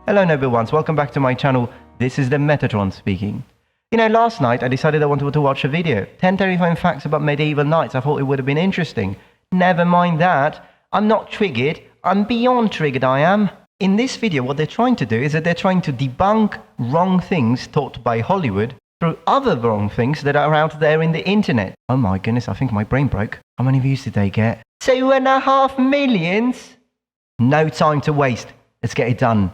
Hello noble ones, welcome back to my channel. This is the Metatron speaking. You know, last night I decided I wanted to watch a video. 10 terrifying facts about medieval knights. I thought it would have been interesting. Never mind that. I'm not triggered. I'm beyond triggered, I am. In this video, what they're trying to do is that they're trying to debunk wrong things taught by Hollywood through other wrong things that are out there in the internet. Oh my goodness, I think my brain broke. How many views did they get? 2.5 million? No time to waste. Let's get it done.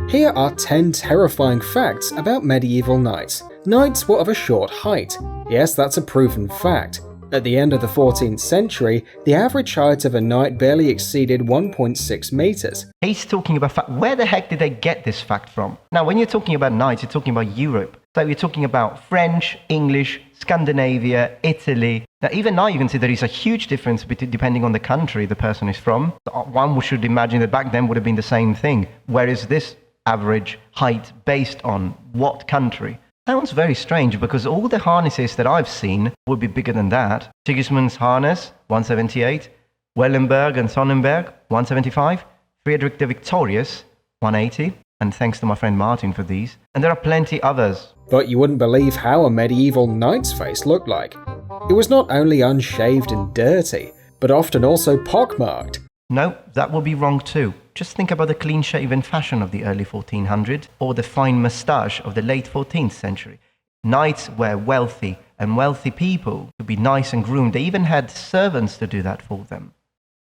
Here are 10 terrifying facts about medieval knights. Knights were of a short height. Yes, that's a proven fact. At the end of the 14th century, the average height of a knight barely exceeded 1.6 meters. He's talking about fact. Where the heck did they get this fact from? Now, when you're talking about knights, you're talking about Europe. So you're talking about French, English, Scandinavia, Italy. Now, even now you can see there is a huge difference depending on the country the person is from. One should imagine that back then would have been the same thing. Where is this average height based on what country? Sounds very strange because all the harnesses that I've seen would be bigger than that. Sigismundsharness, 178. Wellenburg and Sonnenberg, 175. Friedrich the Victorious, 180. And thanks to my friend Martin for these. And there are plenty others. But you wouldn't believe how a medieval knight's face looked like. It was not only unshaved and dirty, but often also pockmarked. No, that would be wrong too. Just think about the clean-shaven fashion of the early 1400s or the fine moustache of the late 14th century. Knights were wealthy, and wealthy people to be nice and groomed. They even had servants to do that for them.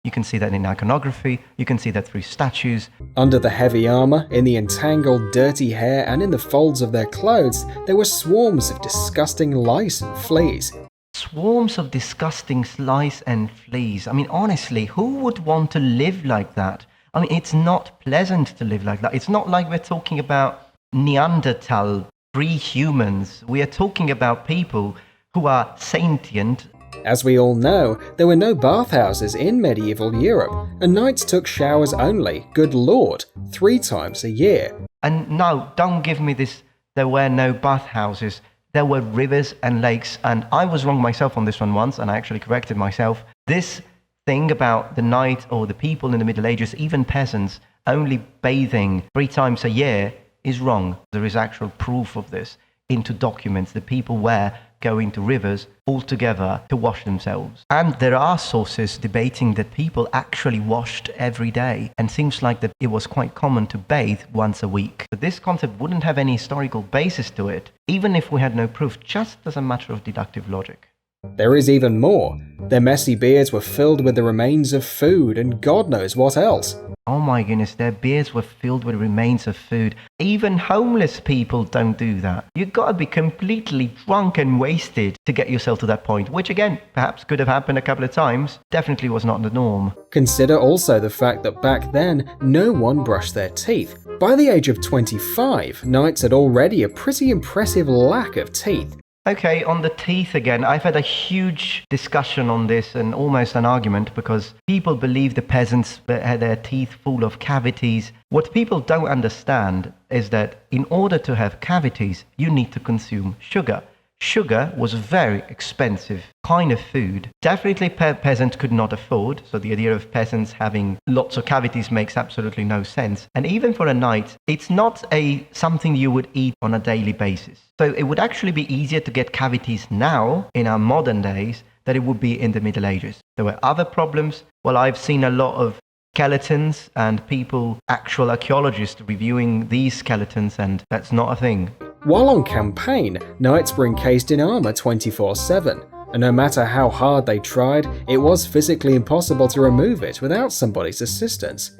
You can see that in iconography, you can see that through statues. Under the heavy armour, in the entangled dirty hair and in the folds of their clothes, there were swarms of disgusting lice and fleas. Swarms of disgusting lice and fleas. I mean, honestly, who would want to live like that? I mean, it's not pleasant to live like that. It's not like we're talking about Neanderthal, pre-humans. We are talking about people who are sentient. As we all know, there were no bathhouses in medieval Europe, and knights took showers only, good lord, 3 times a year. And no, don't give me this, there were no bathhouses. There were rivers and lakes, and I was wrong myself on this one once, and I actually corrected myself. This thing about the knight or the people in the Middle Ages, even peasants, only bathing 3 times a year is wrong. There is actual proof of this into documents that people were going to rivers altogether to wash themselves. And there are sources debating that people actually washed every day, and seems like that it was quite common to bathe once a week. But this concept wouldn't have any historical basis to it, even if we had no proof, just as a matter of deductive logic. There is even more. Their messy beards were filled with the remains of food and God knows what else. Oh my goodness, their beards were filled with remains of food. Even homeless people don't do that. You've got to be completely drunk and wasted to get yourself to that point, which again, perhaps could have happened a couple of times. Definitely was not the norm. Consider also the fact that back then, no one brushed their teeth. By the age of 25, knights had already a pretty impressive lack of teeth. Okay, on the teeth again, I've had a huge discussion on this and almost an argument because people believe the peasants had their teeth full of cavities. What people don't understand is that in order to have cavities, you need to consume sugar. Sugar was a very expensive kind of food. Definitely peasants could not afford, so the idea of peasants having lots of cavities makes absolutely no sense. And even for a knight, it's not something you would eat on a daily basis. So it would actually be easier to get cavities now, in our modern days, than it would be in the Middle Ages. There were other problems. Well, I've seen a lot of skeletons and people, actual archaeologists, reviewing these skeletons, and that's not a thing. While on campaign, knights were encased in armour 24/7, and no matter how hard they tried, it was physically impossible to remove it without somebody's assistance.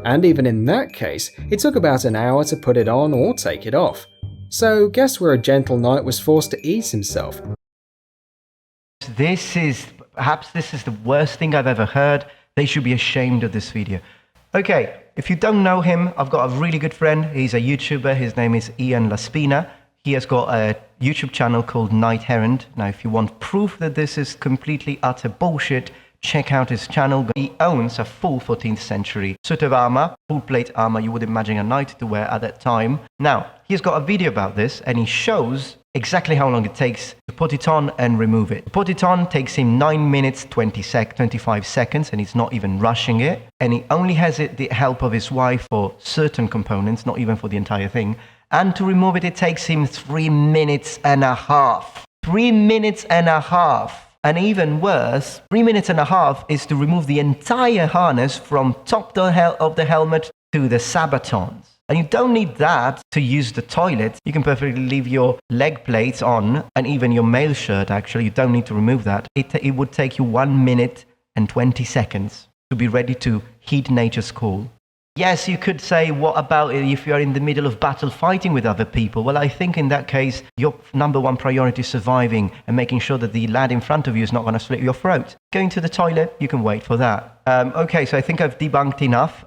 And even in that case, it took about an hour to put it on or take it off. So guess where a gentle knight was forced to eat himself? Perhaps this is the worst thing I've ever heard. They should be ashamed of this video. Okay, if you don't know him, I've got a really good friend. He's a YouTuber. His name is Ian Laspina. He has got a YouTube channel called Errant. Now, if you want proof that this is completely utter bullshit, check out his channel. He owns a full 14th century suit of armor, full plate armor you would imagine a knight to wear at that time. Now, he's got a video about this, and he shows exactly how long it takes to put it on and remove it. To put it on takes him 9 minutes 25 seconds, and he's not even rushing it. And he only has the help of his wife for certain components, not even for the entire thing. And to remove it, it takes him 3 minutes and a half. 3 minutes and a half. And even worse, 3 minutes and a half is to remove the entire harness from top of the helmet to the sabatons. And you don't need that to use the toilet. You can perfectly leave your leg plates on, and even your mail shirt, actually. You don't need to remove that. It would take you 1 minute and 20 seconds to be ready to heed nature's call. Yes, you could say, what about if you're in the middle of battle fighting with other people? Well, I think in that case, your number one priority is surviving and making sure that the lad in front of you is not going to slit your throat. Going to the toilet, you can wait for that. Okay, so I think I've debunked enough.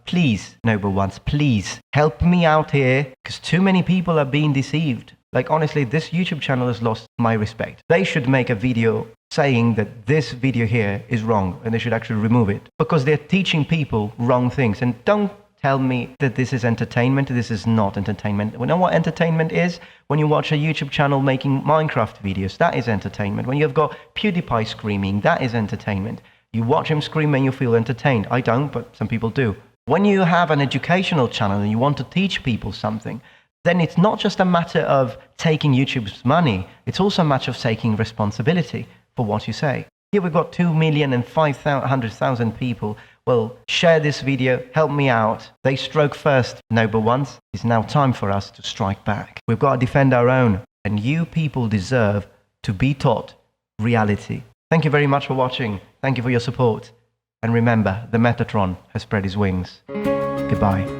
Please, noble ones, please help me out here, because too many people are being deceived. Like, honestly, this YouTube channel has lost my respect. They should make a video saying that this video here is wrong and they should actually remove it, because they're teaching people wrong things. And don't tell me that this is entertainment. This is not entertainment. You know what entertainment is? When you watch a YouTube channel making Minecraft videos, that is entertainment. When you've got PewDiePie screaming, that is entertainment. You watch him scream and you feel entertained. I don't, but some people do. When you have an educational channel and you want to teach people something, then it's not just a matter of taking YouTube's money. It's also a matter of taking responsibility for what you say. Here we've got 2,500,000 people. Well, share this video, help me out. They stroke first, noble ones. It's now time for us to strike back. We've got to defend our own, and you people deserve to be taught reality. Thank you very much for watching. Thank you for your support. And remember, the Metatron has spread his wings. Goodbye.